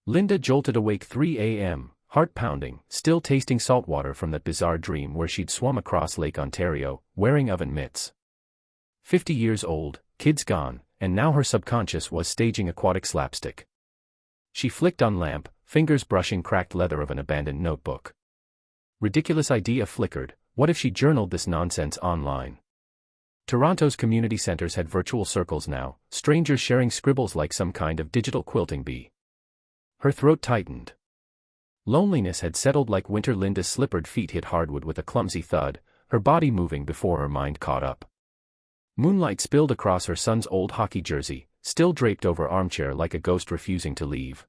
Linda jolted awake 3 a.m., heart pounding, still tasting salt water from that bizarre dream where she'd swum across Lake Ontario, wearing oven mitts. 50 years old, kids gone, and now her subconscious was staging aquatic slapstick. She flicked on lamp, fingers brushing cracked leather of an abandoned notebook. Ridiculous idea flickered, what if she journaled this nonsense online? Toronto's community centers had virtual circles now, strangers sharing scribbles like some kind of digital quilting bee. Her throat tightened. Loneliness had settled like winter. Linda's slippered feet hit hardwood with a clumsy thud, her body moving before her mind caught up. Moonlight spilled across her son's old hockey jersey, still draped over armchair like a ghost refusing to leave.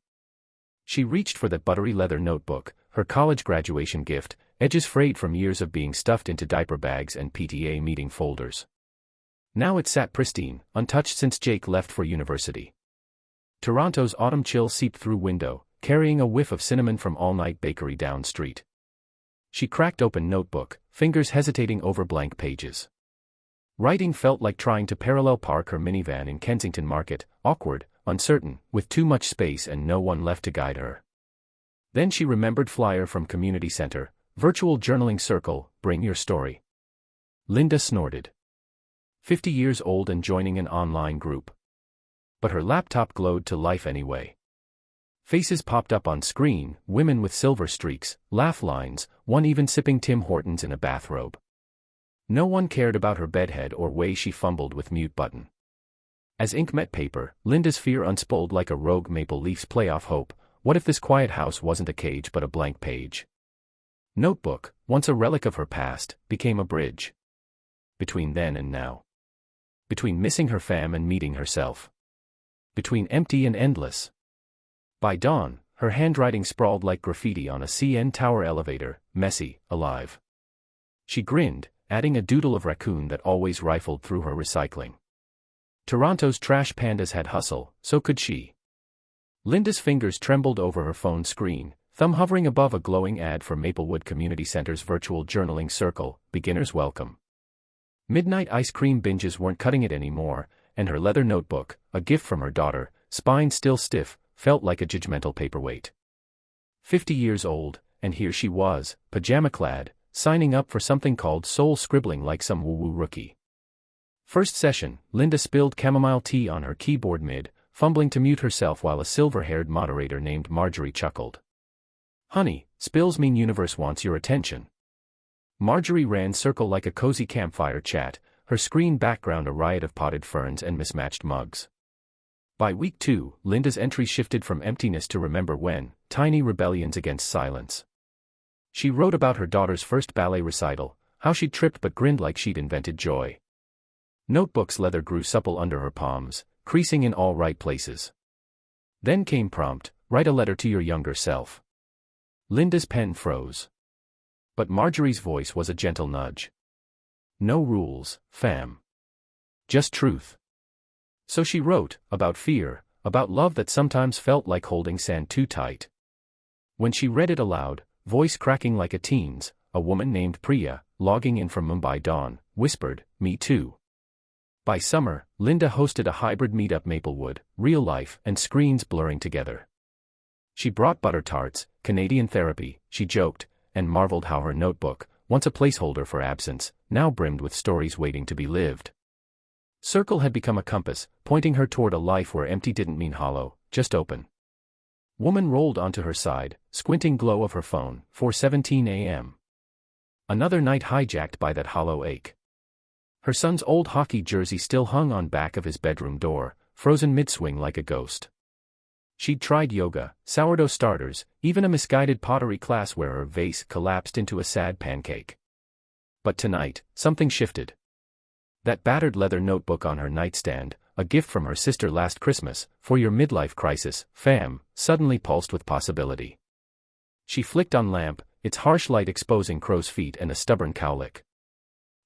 She reached for that buttery leather notebook, her college graduation gift, edges frayed from years of being stuffed into diaper bags and PTA meeting folders. Now it sat pristine, untouched since Jake left for university. Toronto's autumn chill seeped through window, carrying a whiff of cinnamon from All Night Bakery down street. She cracked open notebook, fingers hesitating over blank pages. Writing felt like trying to parallel park her minivan in Kensington Market, awkward, uncertain, with too much space and no one left to guide her. Then she remembered flyer from community center, virtual journaling circle, bring your story. Linda snorted. 50 years old and joining an online group. But her laptop glowed to life anyway. Faces popped up on screen, women with silver streaks, laugh lines, one even sipping Tim Hortons in a bathrobe. No one cared about her bedhead or way she fumbled with mute button. As ink met paper, Linda's fear unspooled like a rogue Maple Leafs playoff hope. What if this quiet house wasn't a cage but a blank page? Notebook, once a relic of her past, became a bridge. Between then and now. Between missing her fam and meeting herself. Between empty and endless. By dawn, her handwriting sprawled like graffiti on a CN Tower elevator, messy, alive. She grinned, adding a doodle of raccoon that always rifled through her recycling. Toronto's trash pandas had hustle, so could she. Linda's fingers trembled over her phone screen, thumb hovering above a glowing ad for Maplewood Community Center's virtual journaling circle, beginner's welcome. Midnight ice cream binges weren't cutting it anymore, and her leather notebook, a gift from her daughter, spine still stiff, felt like a judgmental paperweight. 50 years old, and here she was, pajama-clad, signing up for something called soul scribbling like some woo-woo rookie. First session, Linda spilled chamomile tea on her keyboard mid, fumbling to mute herself while a silver-haired moderator named Marjorie chuckled. Honey, spills mean universe wants your attention. Marjorie ran circle like a cozy campfire chat, her screen background a riot of potted ferns and mismatched mugs. By week 2, Linda's entry shifted from emptiness to remember when, tiny rebellions against silence. She wrote about her daughter's first ballet recital, how she'd tripped but grinned like she'd invented joy. Notebook's leather grew supple under her palms, creasing in all right places. Then came prompt, write a letter to your younger self. Linda's pen froze. But Marjorie's voice was a gentle nudge. No rules, fam. Just truth. So she wrote, about fear, about love that sometimes felt like holding sand too tight. When she read it aloud, voice cracking like a teen's, a woman named Priya, logging in from Mumbai dawn, whispered, me too. By summer, Linda hosted a hybrid meetup Maplewood, real life and screens blurring together. She brought butter tarts, Canadian therapy, she joked, and marveled how her notebook, once a placeholder for absence, now brimmed with stories waiting to be lived. Circle had become a compass, pointing her toward a life where empty didn't mean hollow, just open. Woman rolled onto her side, squinting glow of her phone, 4:17 a.m. Another night hijacked by that hollow ache. Her son's old hockey jersey still hung on back of his bedroom door, frozen mid-swing like a ghost. She'd tried yoga, sourdough starters, even a misguided pottery class where her vase collapsed into a sad pancake. But tonight, something shifted. That battered leather notebook on her nightstand, a gift from her sister last Christmas, for your midlife crisis, fam, suddenly pulsed with possibility. She flicked on lamp, its harsh light exposing crow's feet and a stubborn cowlick.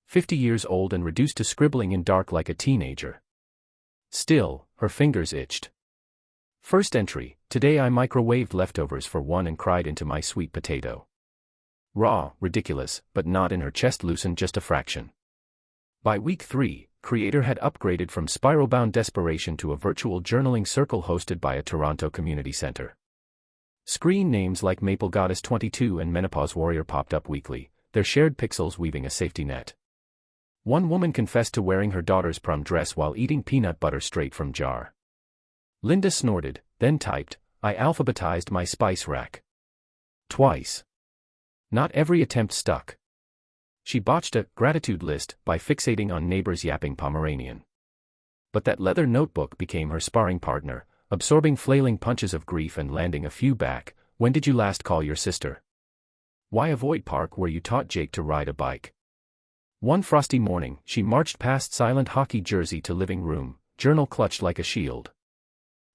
50 years old and reduced to scribbling in dark like a teenager. Still, her fingers itched. First entry, today I microwaved leftovers for one and cried into my sweet potato. Raw, ridiculous, but not in her chest loosened just a fraction. By week 3, creator had upgraded from spiral-bound desperation to a virtual journaling circle hosted by a Toronto community center. Screen names like Maple Goddess 22 and Menopause Warrior popped up weekly, their shared pixels weaving a safety net. One woman confessed to wearing her daughter's prom dress while eating peanut butter straight from jar. Linda snorted, then typed, "I alphabetized my spice rack. Twice. Not every attempt stuck." She botched a gratitude list by fixating on neighbors yapping Pomeranian. But that leather notebook became her sparring partner, absorbing flailing punches of grief and landing a few back. When did you last call your sister? Why avoid park where you taught Jake to ride a bike? One frosty morning, she marched past silent hockey jersey to living room, journal clutched like a shield.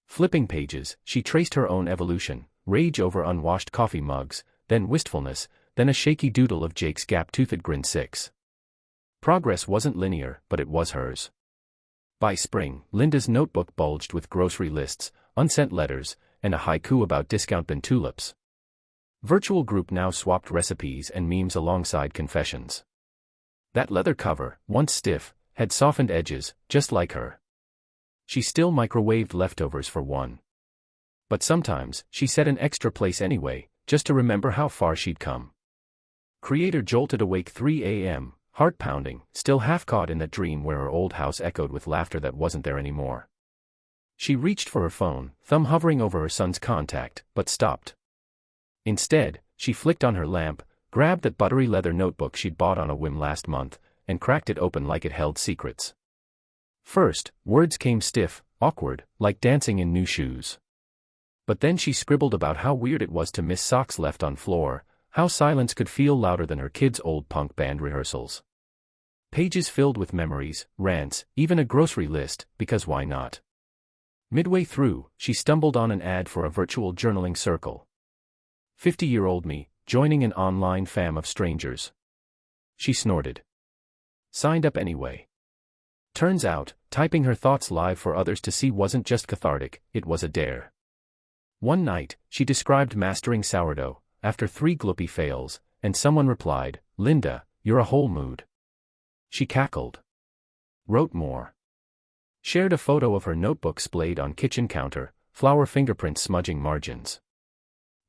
Flipping pages, she traced her own evolution, rage over unwashed coffee mugs, then wistfulness, then a shaky doodle of Jake's gap-toothed grin 6. Progress wasn't linear, but it was hers. By spring, Linda's notebook bulged with grocery lists, unsent letters, and a haiku about discount bin tulips. Virtual group now swapped recipes and memes alongside confessions. That leather cover, once stiff, had softened edges, just like her. She still microwaved leftovers for one. But sometimes, she set an extra place anyway, just to remember how far she'd come. Creator jolted awake 3 a.m., heart pounding, still half caught in that dream where her old house echoed with laughter that wasn't there anymore. She reached for her phone, thumb hovering over her son's contact, but stopped. Instead, she flicked on her lamp, grabbed that buttery leather notebook she'd bought on a whim last month, and cracked it open like it held secrets. First, words came stiff, awkward, like dancing in new shoes. But then she scribbled about how weird it was to miss socks left on floor, how silence could feel louder than her kids' old punk band rehearsals. Pages filled with memories, rants, even a grocery list, because why not? Midway through, she stumbled on an ad for a virtual journaling circle. 50-year-old me, joining an online fam of strangers. She snorted. Signed up anyway. Turns out, typing her thoughts live for others to see wasn't just cathartic, it was a dare. One night, she described mastering sourdough, after 3 gloopy fails, and someone replied, "Linda, you're a whole mood." She cackled. Wrote more. Shared a photo of her notebook splayed on kitchen counter, flour fingerprints smudging margins.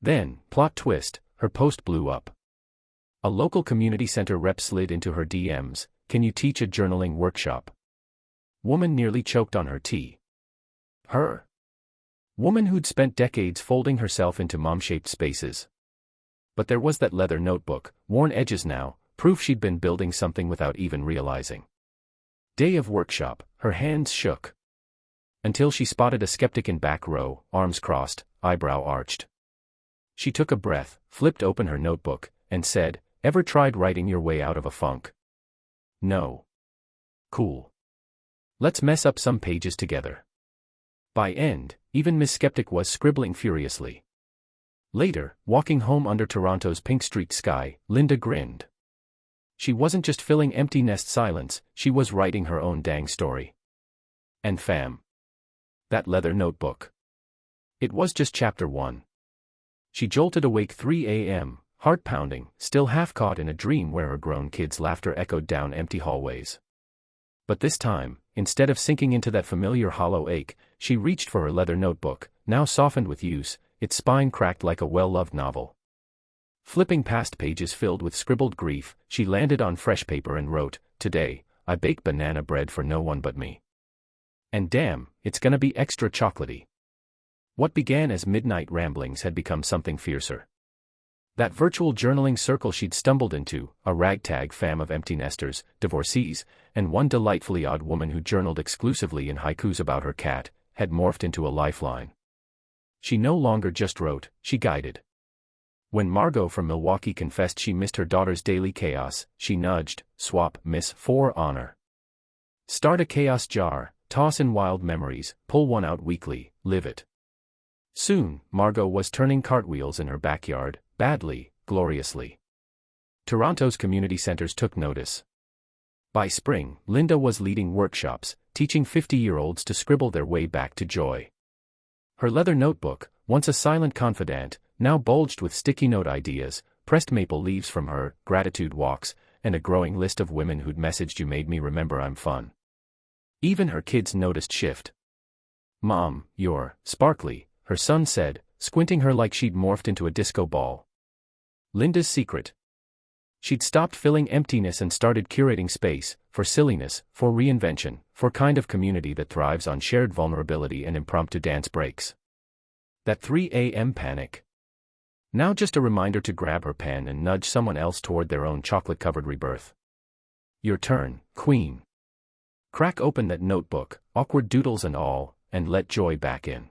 Then, plot twist, her post blew up. A local community center rep slid into her DMs, "Can you teach a journaling workshop?" Woman nearly choked on her tea. Her. Woman who'd spent decades folding herself into mom-shaped spaces. But there was that leather notebook, worn edges now, proof she'd been building something without even realizing. Day of workshop, her hands shook. Until she spotted a skeptic in back row, arms crossed, eyebrow arched. She took a breath, flipped open her notebook, and said, "Ever tried writing your way out of a funk?" "No." "Cool. Let's mess up some pages together." By end, even Miss Skeptic was scribbling furiously. Later, walking home under Toronto's pink-streaked sky, Linda grinned. She wasn't just filling empty nest silence, she was writing her own dang story. And fam. That leather notebook. It was just chapter 1. She jolted awake 3 a.m., heart pounding, still half caught in a dream where her grown kids' laughter echoed down empty hallways. But this time, instead of sinking into that familiar hollow ache, she reached for her leather notebook, now softened with use, its spine cracked like a well-loved novel. Flipping past pages filled with scribbled grief, she landed on fresh paper and wrote, "Today, I bake banana bread for no one but me. And damn, it's gonna be extra chocolatey." What began as midnight ramblings had become something fiercer. That virtual journaling circle she'd stumbled into, a ragtag fam of empty nesters, divorcees, and one delightfully odd woman who journaled exclusively in haikus about her cat, had morphed into a lifeline. She no longer just wrote, she guided. When Margot from Milwaukee confessed she missed her daughter's daily chaos, she nudged, swap miss for honor. Start a chaos jar, toss in wild memories, pull one out weekly, live it. Soon, Margot was turning cartwheels in her backyard, badly, gloriously. Toronto's community centers took notice. By spring, Linda was leading workshops, teaching 50-year-olds to scribble their way back to joy. Her leather notebook, once a silent confidant, now bulged with sticky note ideas, pressed maple leaves from her gratitude walks, and a growing list of women who'd messaged "You made me remember I'm fun." Even her kids noticed shift. "Mom, you're sparkly," her son said, squinting her like she'd morphed into a disco ball. Linda's secret. She'd stopped filling emptiness and started curating space, for silliness, for reinvention, for kind of community that thrives on shared vulnerability and impromptu dance breaks. That 3 a.m. panic. Now just a reminder to grab her pen and nudge someone else toward their own chocolate-covered rebirth. Your turn, Queen. Crack open that notebook, awkward doodles and all, and let joy back in.